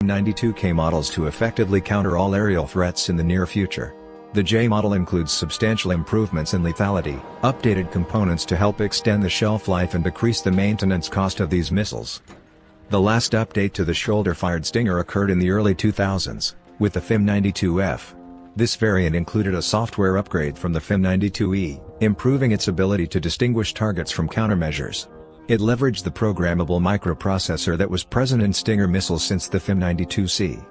92K models to effectively counter all aerial threats in the near future. The J model includes substantial improvements in lethality, updated components to help extend the shelf life and decrease the maintenance cost of these missiles. The last update to the shoulder-fired Stinger occurred in the early 2000s, with the FIM-92F. This variant included a software upgrade from the FIM-92E, improving its ability to distinguish targets from countermeasures. It leveraged the programmable microprocessor that was present in Stinger missiles since the FIM-92C.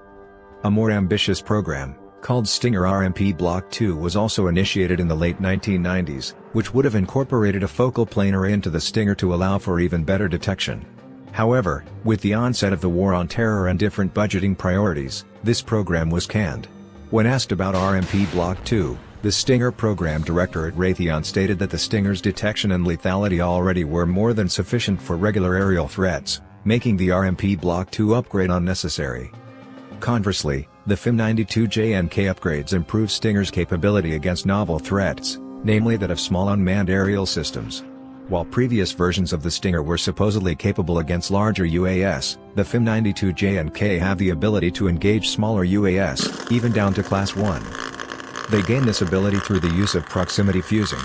A more ambitious program, called Stinger RMP Block 2, was also initiated in the late 1990s, which would have incorporated a focal plane array into the Stinger to allow for even better detection. However, with the onset of the War on Terror and different budgeting priorities, this program was canned. When asked about RMP Block 2, the Stinger program director at Raytheon stated that the Stinger's detection and lethality already were more than sufficient for regular aerial threats, making the RMP Block 2 upgrade unnecessary. Conversely, the FIM-92J and K upgrades improve Stinger's capability against novel threats, namely that of small unmanned aerial systems. While previous versions of the Stinger were supposedly capable against larger UAS, the FIM-92J and K have the ability to engage smaller UAS, even down to Class 1. They gain this ability through the use of proximity fusing.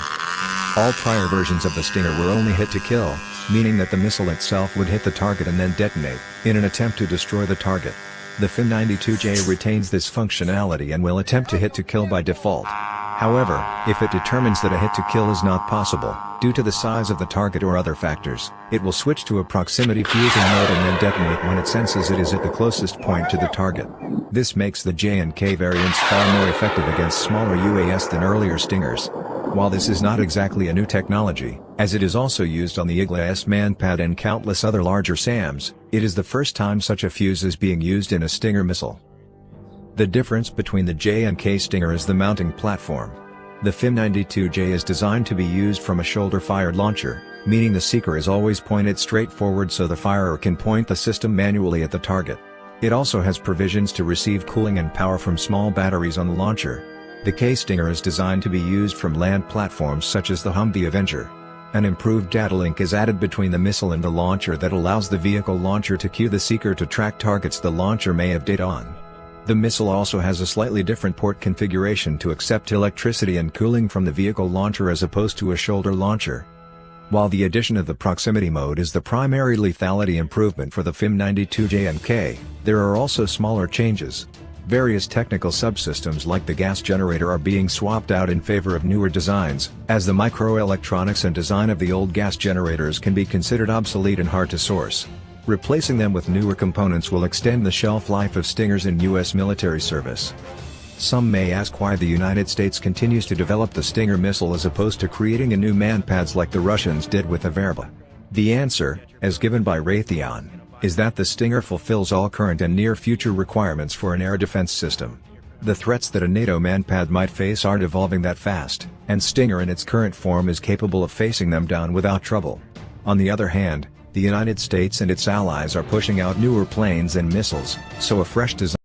All prior versions of the Stinger were only hit to kill, meaning that the missile itself would hit the target and then detonate, in an attempt to destroy the target. The FIM-92J retains this functionality and will attempt to hit to kill by default. However, if it determines that a hit to kill is not possible, due to the size of the target or other factors, it will switch to a proximity fusing mode and then detonate when it senses it is at the closest point to the target. This makes the J and K variants far more effective against smaller UAS than earlier Stingers. While this is not exactly a new technology, as it is also used on the IGLA-S Manpad and countless other larger SAMs, it is the first time such a fuse is being used in a Stinger missile. The difference between the J and K Stinger is the mounting platform. The FIM-92J is designed to be used from a shoulder-fired launcher, meaning the seeker is always pointed straight forward so the firer can point the system manually at the target. It also has provisions to receive cooling and power from small batteries on the launcher. The K Stinger is designed to be used from land platforms such as the Humvee Avenger. An improved data link is added between the missile and the launcher that allows the vehicle launcher to cue the seeker to track targets the launcher may have data on. The missile also has a slightly different port configuration to accept electricity and cooling from the vehicle launcher as opposed to a shoulder launcher. While the addition of the proximity mode is the primary lethality improvement for the FIM-92J and K, there are also smaller changes. Various technical subsystems like the gas generator are being swapped out in favor of newer designs, as the microelectronics and design of the old gas generators can be considered obsolete and hard to source. Replacing them with newer components will extend the shelf life of Stingers in U.S. military service. Some may ask why the United States continues to develop the Stinger missile as opposed to creating a new manpads like the Russians did with the Verba. The answer, as given by Raytheon, is that the Stinger fulfills all current and near-future requirements for an air defense system. The threats that a NATO manpad might face aren't evolving that fast, and Stinger in its current form is capable of facing them down without trouble. On the other hand, the United States and its allies are pushing out newer planes and missiles, so a fresh design